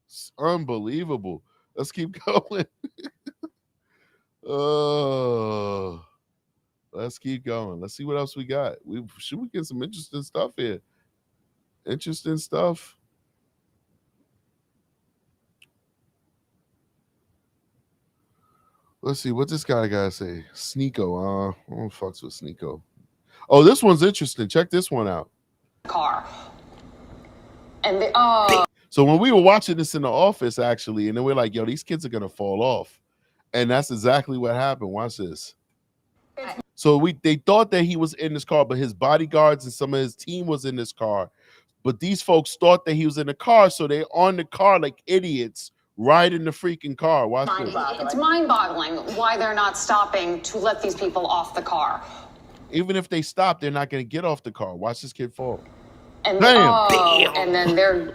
It's unbelievable. Let's keep going. Let's keep going. Let's see what else we got. Should we get some interesting stuff here? Interesting stuff. Let's see what this guy gotta say. Sneeko. I don't fucks with Sneeko. Oh, this one's interesting. Check this one out. Car. And so when we were watching this in the office, actually, and then we're like, yo, these kids are gonna fall off. And that's exactly what happened. Watch this. So they thought that he was in this car, but his bodyguards and some of his team was in this car. But these folks thought that he was in the car, so they're on the car like idiots, riding the freaking car. Watch this. It's mind-boggling why they're not stopping to let these people off the car. Even if they stop, they're not going to get off the car. Watch this kid fall. And and then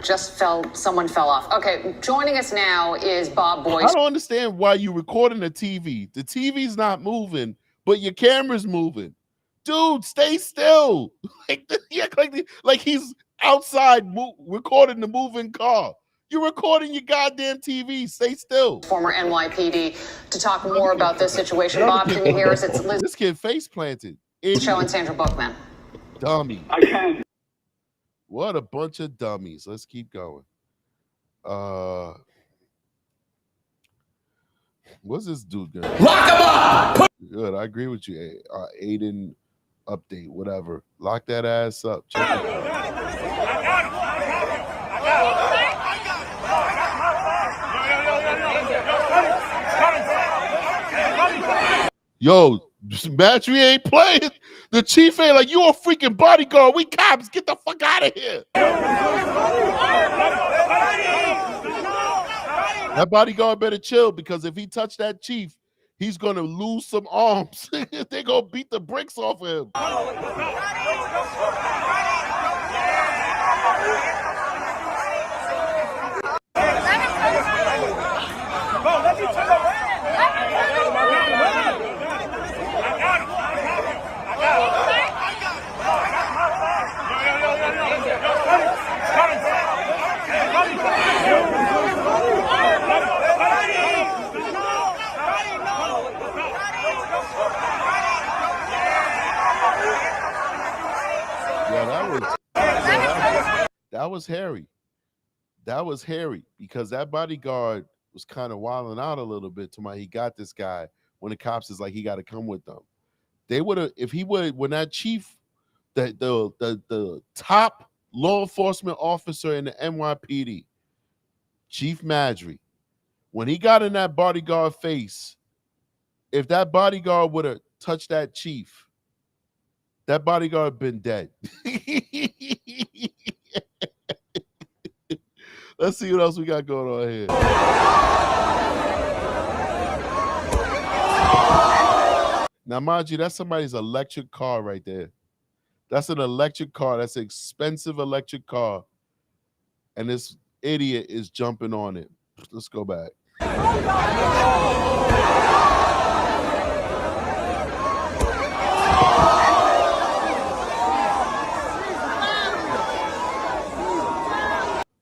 someone fell off. Okay, joining us now is Bob Boyce. I don't understand why you're recording the TV. The TV's not moving, but your camera's moving. Dude, stay still. like he's outside recording the moving car. You're recording your goddamn TV. Stay still. Former NYPD to talk more about this situation. Bob, can you hear us? It's Liz. This kid face planted. Show and Sandra Bookman. Dummy. I can. What a bunch of dummies. Let's keep going. What's this dude gonna do? Lock him up! Good, I agree with you. Aiden update, whatever. Lock that ass up. Check it out. Yo, Matry ain't playing. The chief ain't like, you a freaking bodyguard. We cops. Get the fuck out of here. That bodyguard better chill, because if he touch that chief, he's going to lose some arms. They're going to beat the bricks off of him. That was hairy. That was hairy, because that bodyguard was kind of wilding out a little bit to my he got this guy when the cops is like, he got to come with them. They would have, if he would, when that chief, the top law enforcement officer in the NYPD, Chief Madry, when he got in that bodyguard face, if that bodyguard would have touched that chief, that bodyguard been dead. Let's see what else we got going on here. Now, mind you, that's somebody's electric car right there. That's an electric car. That's an expensive electric car. And this idiot is jumping on it. Let's go back.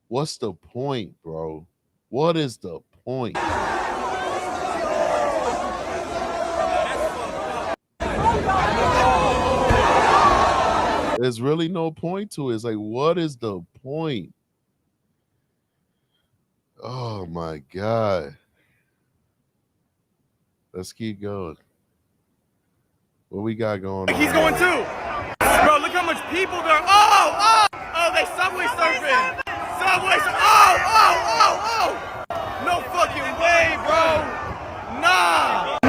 What's the point, bro? What is the point? There's really no point to it. It's like, what is the point? Oh my God. Let's keep going. What we got going on? He's going too. Bro, look how much people there. Oh, they subway surfing. Subway surfing. Oh. No fucking way, bro. Nah.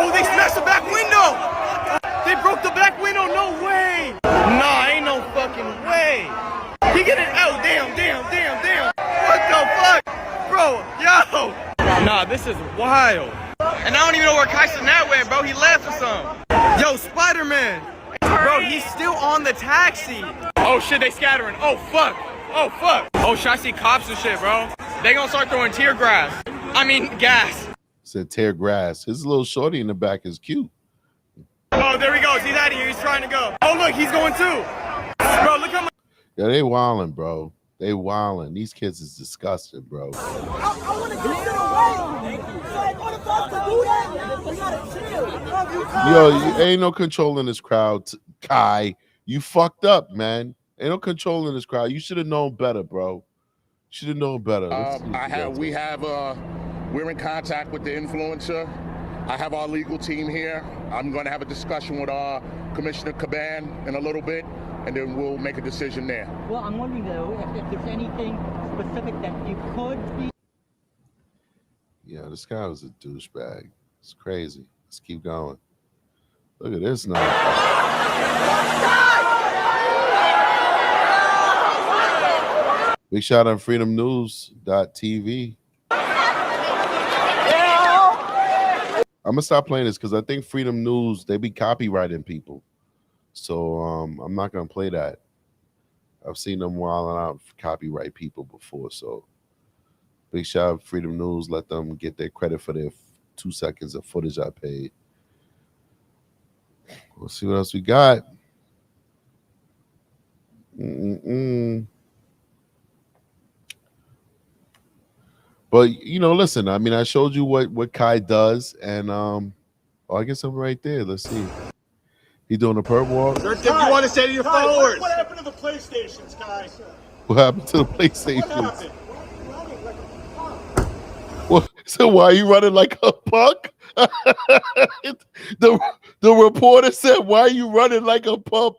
Oh, they smashed the back window. They broke the back window. No way. Nah, ain't no fucking way. He get it out. Damn. What the fuck? Bro, yo. Nah, this is wild. And I don't even know where Kai Cenat went, bro. He left or something. Yo, Spider-Man. Bro, he's still on the taxi. Oh shit, they scattering. Oh fuck. Oh, should I see cops and shit, bro? They gonna start throwing gas. Said tear grass. His little shorty in the back is cute. Oh, there he goes. He's out of here. He's trying to go. Oh, look, he's going too. Bro, look how much. Yeah, they wildin', bro. They wildin'. These kids is disgusting, bro. I want to get it away. Like, what about to do that? We gotta chill. Yo, you ain't no controlling this crowd, Kai. You fucked up, man. Ain't no controlling this crowd. You should have known better, bro. Should have known better. We're in contact with the influencer. I have our legal team here. I'm going to have a discussion with our Commissioner Caban in a little bit, and then we'll make a decision there. Well, I'm wondering though if there's anything specific that you could be. Yeah, this guy was a douchebag. It's crazy. Let's keep going. Look at this now. Big shout out on freedomnews.tv. I'm gonna stop playing this because I think Freedom News, they be copywriting people. So I'm not gonna play that. I've seen them wilding out copyright people before. So big shout out Freedom News. Let them get their credit for their 2 seconds of footage I paid. We'll see what else we got. But listen. I mean, I showed you what Kai does, and I guess I'm right there. Let's see. He doing a perp walk. What you want to say to your followers? What happened to the PlayStations, Kai? What happened to the PlayStation? What happened? So why are you running like a punk? the reporter said, "Why are you running like a punk?"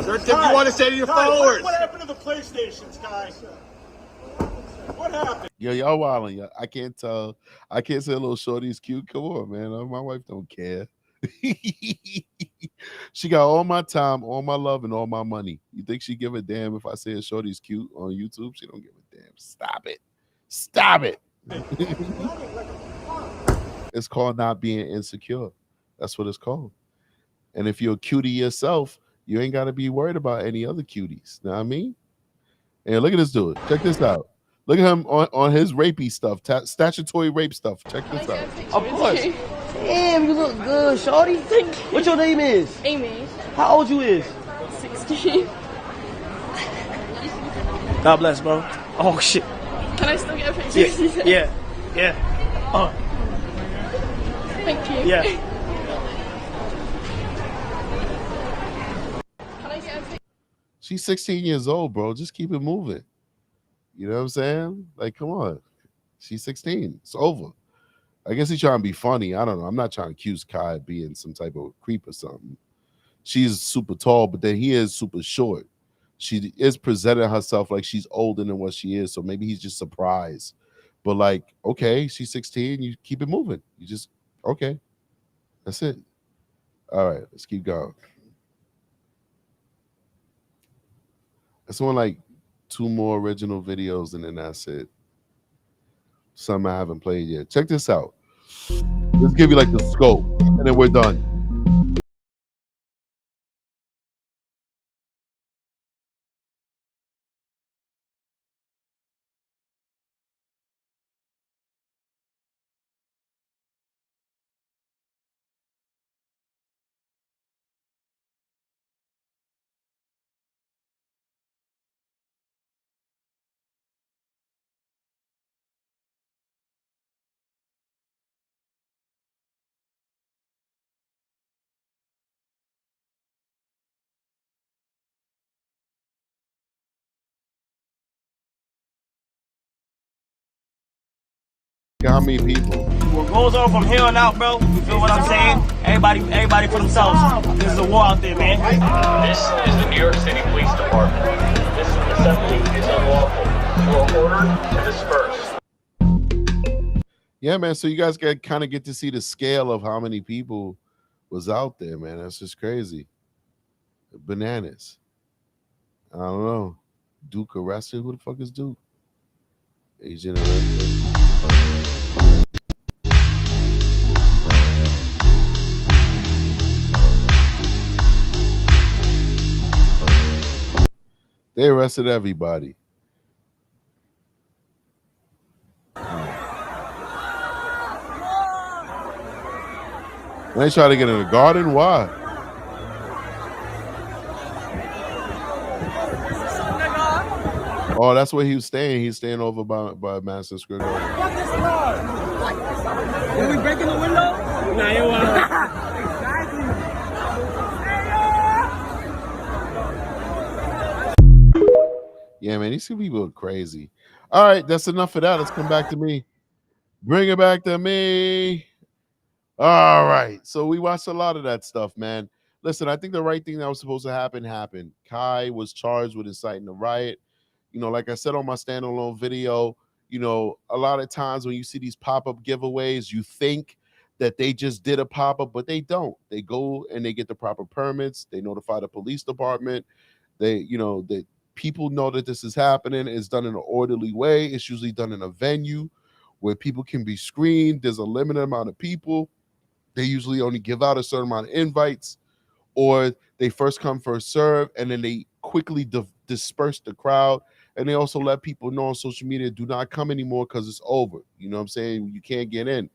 What you want to say to your followers? What happened to the PlayStations, Kai? What happened? Yo, y'all wilding. Yo. I can't tell. I can't say a little shorty's cute. Come on, man. My wife don't care. She got all my time, all my love, and all my money. You think she give a damn if I say a shorty's cute on YouTube? She don't give a damn. Stop it. It's called not being insecure. That's what it's called. And if you're a cutie yourself, you ain't got to be worried about any other cuties. Know what I mean? And look at this dude. Check this out. Look at him on his rapey stuff, statutory rape stuff. Check this out. Of course. Damn, you look good, shorty. Thank you. What your name is? Amy. How old you is? 16. God bless, bro. Oh, shit. Can I still get a picture? Yeah. Thank you. Yeah. Can I get a picture? She's 16 years old, bro. Just keep it moving. You know what I'm saying? Like, come on. She's 16. It's over. I guess he's trying to be funny. I don't know. I'm not trying to accuse Kai of being some type of creep or something. She's super tall, but then he is super short. She is presenting herself like she's older than what she is, so maybe he's just surprised. But like, okay, she's 16. You keep it moving. You just, okay. That's it. All right, let's keep going. It's on like 2 more original videos, and then that's it. Some I haven't played yet. Check this out. Let's give you like the scope, and then we're done. How many people? What goes on from here on out, bro? You feel what I'm saying? Everybody for themselves. This is a war out there, man. This is the New York City Police Department. This is the assembly is unlawful. You are ordered to disperse. Yeah, man. So you guys kind of get to see the scale of how many people was out there, man. That's just crazy. Bananas. I don't know. Duke arrested? Who the fuck is Duke? Agent arrested. They arrested everybody. They try to get in the garden? Why? Oh, that's where he was staying. He's staying over by Madison Square Garden. Are we breaking the window? Nah, you Yeah, man, these people are crazy. All right, that's enough of that. Let's come back to me. Bring it back to me. All right. So we watched a lot of that stuff, man. Listen, I think the right thing that was supposed to happen happened. Kai was charged with inciting a riot. You know, like I said on my standalone video, you know, a lot of times when you see these pop-up giveaways, you think that they just did a pop-up, but they don't. They go and they get the proper permits. They notify the police department. They, you know, that people know that this is happening. It's done in an orderly way. It's usually done in a venue where people can be screened. There's a limited amount of people. They usually only give out a certain amount of invites, or they first come, first serve, and then they quickly disperse the crowd. And they also let people know on social media, do not come anymore because it's over. You know what I'm saying? You can't get in.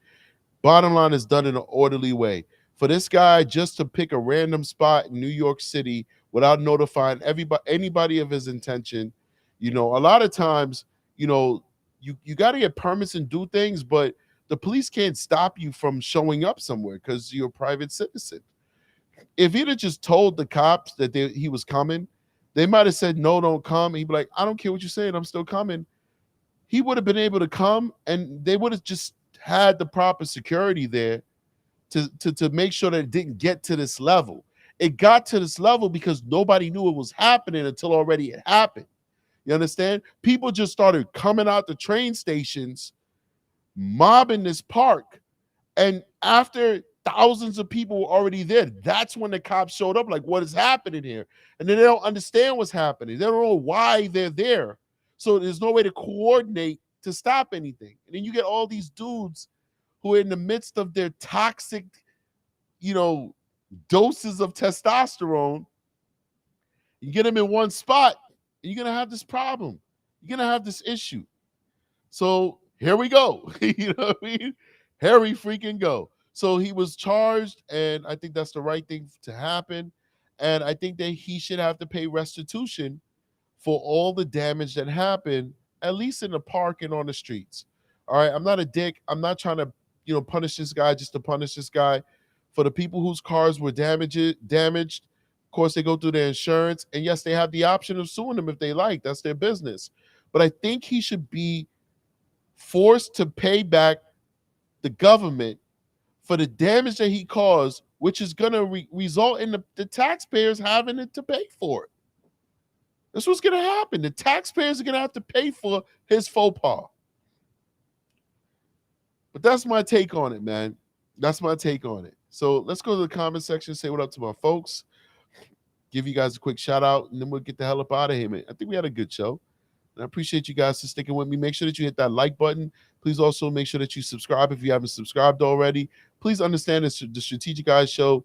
Bottom line is done in an orderly way. For this guy just to pick a random spot in New York City without notifying anybody of his intention, you know, a lot of times, you know, you got to get permits and do things, but the police can't stop you from showing up somewhere because you're a private citizen. If he'd have just told the cops that he was coming, they might have said, no, don't come. He'd be like, I don't care what you're saying. I'm still coming. He would have been able to come, and they would have just had the proper security there to make sure that it didn't get to this level. It got to this level because nobody knew it was happening until already it happened. You understand? People just started coming out the train stations, mobbing this park. And after thousands of people were already there, that's when the cops showed up, like, what is happening here? And then they don't understand what's happening. They don't know why they're there. So there's no way to coordinate to stop anything. And then you get all these dudes who are in the midst of their toxic, you know, doses of testosterone. You get them in one spot, and you're going to have this problem. You're going to have this issue. So here we go. You know what I mean? Here we freaking go. So he was charged, and I think that's the right thing to happen. And I think that he should have to pay restitution for all the damage that happened, at least in the park and on the streets. All right, I'm not a dick. I'm not trying to, you know, punish this guy just to punish this guy. For the people whose cars were damaged, of course, they go through their insurance. And yes, they have the option of suing them if they like. That's their business. But I think he should be forced to pay back the government for the damage that he caused, which is going to result in the taxpayers having to pay for it. That's what's going to happen. The taxpayers are going to have to pay for his faux pas. But that's my take on it, man. That's my take on it. So let's go to the comment section, say what up to my folks, give you guys a quick shout out, and then we'll get the hell up out of here, man. I think we had a good show. And I appreciate you guys for sticking with me. Make sure that you hit that like button. Please also make sure that you subscribe if you haven't subscribed already. Please understand this, the Strategic Eyes Show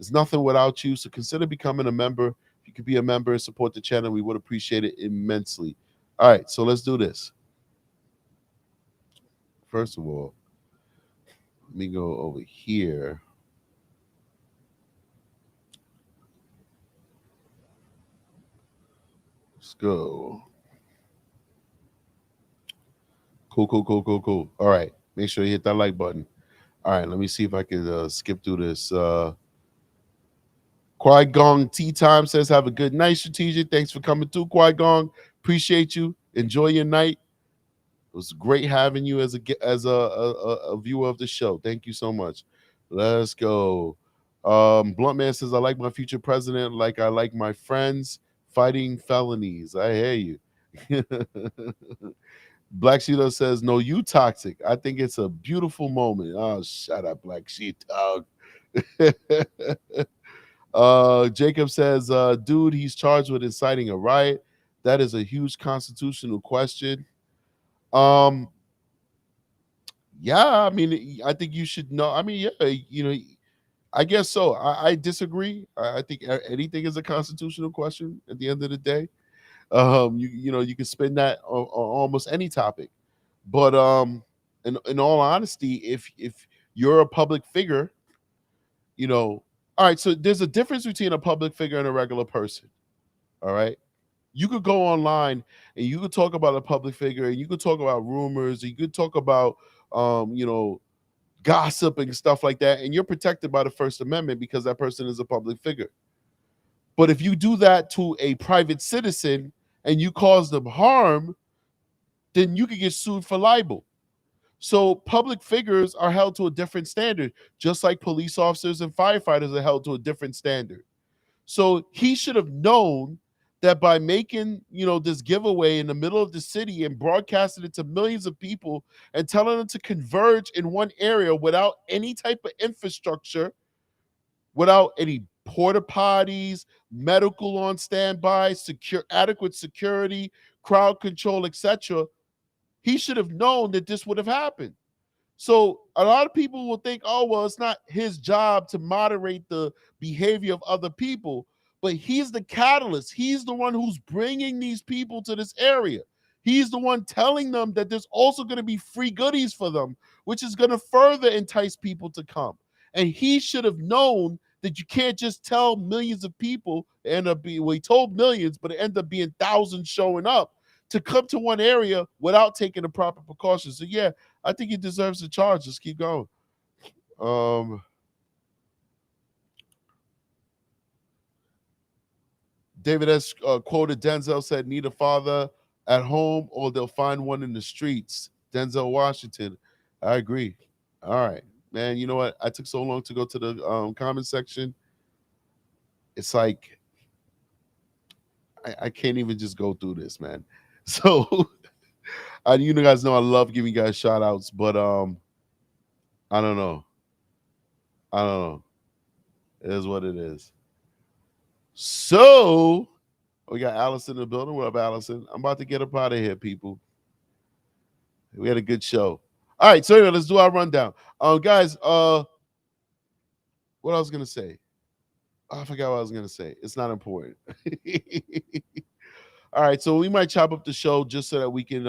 is nothing without you, so consider becoming a member. If you could be a member and support the channel, we would appreciate it immensely. All right, so let's do this. First of all, let me go over here. Let's go. Cool. All right. Make sure you hit that like button. All right. Let me see if I can skip through this. Qui Gong Tea Time says, have a good night, Strategic. Thanks for coming through, Qui Gong. Appreciate you. Enjoy your night. It was great having you as a viewer of the show. Thank you so much. Let's go. Blunt Man says, I like my future president like I like my friends. fighting felonies. I hear you. Black Sheeta says, no, you toxic. I think it's a beautiful moment. Oh, shut up, Black Sheet dog. Jacob says, dude, he's charged with inciting a riot. That is a huge constitutional question. Yeah, I mean, I think you should know. I mean, yeah, I guess so. I disagree. I think anything is a constitutional question at the end of the day. You can spin that on almost any topic. But in all honesty, if you're a public figure, all right, so there's a difference between a public figure and a regular person. All right. You could go online and you could talk about a public figure and you could talk about rumors, and you could talk about gossip and stuff like that, and you're protected by the First Amendment because that person is a public figure. But if you do that to a private citizen and you cause them harm, then you could get sued for libel. So public figures are held to a different standard, just like police officers and firefighters are held to a different standard. So he should have known that by making, this giveaway in the middle of the city and broadcasting it to millions of people and telling them to converge in one area without any type of infrastructure, without any porta potties, medical on standby, adequate security, crowd control, etc., he should have known that this would have happened. So a lot of people will think, oh, well, it's not his job to moderate the behavior of other people, but he's the catalyst. He's the one who's bringing these people to this area. He's the one telling them that there's also going to be free goodies for them, which is going to further entice people to come. And he should have known that you can't just tell millions of people, he told millions, but it ended up being thousands showing up to come to one area without taking the proper precautions. So yeah, I think he deserves the charge. Just keep going. David S. Quoted Denzel said, need a father at home or they'll find one in the streets. Denzel Washington. I agree. All right, man. You know what? I took so long to go to the comment section. It's like, I can't even just go through this, man. So, you guys know I love giving you guys shout outs, but I don't know. It is what it is. So, we got Allison in the building. What up, Allison? I'm about to get up out of here, people. We had a good show. All right, so anyway, let's do our rundown. Guys, what I was gonna say. Oh, I forgot what I was gonna say. It's not important. All right, so we might chop up the show just so that we can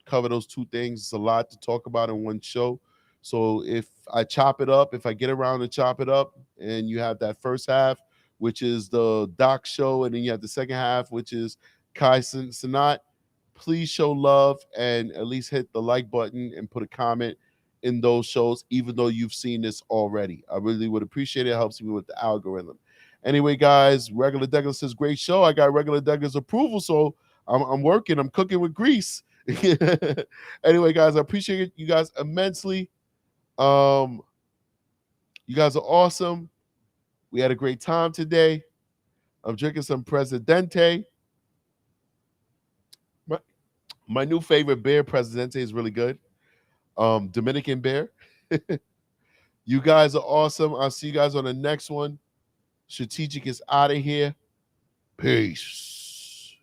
cover those two things. It's a lot to talk about in one show. So if I chop it up, if I get around to chop it up, and you have that first half, which is the Doc show, and then you have the second half, which is Kai Cenat, please show love and at least hit the like button and put a comment in those shows, even though you've seen this already. I really would appreciate it. It helps me with the algorithm. Anyway, guys, Regular Douglas says, great show. I got Regular Douglas approval, so I'm working. I'm cooking with grease. Anyway, guys, I appreciate you guys immensely. You guys are awesome. We had a great time today. I'm drinking some Presidente. My new favorite beer, Presidente, is really good. Dominican beer. You guys are awesome. I'll see you guys on the next one. Strategic is out of here. Peace.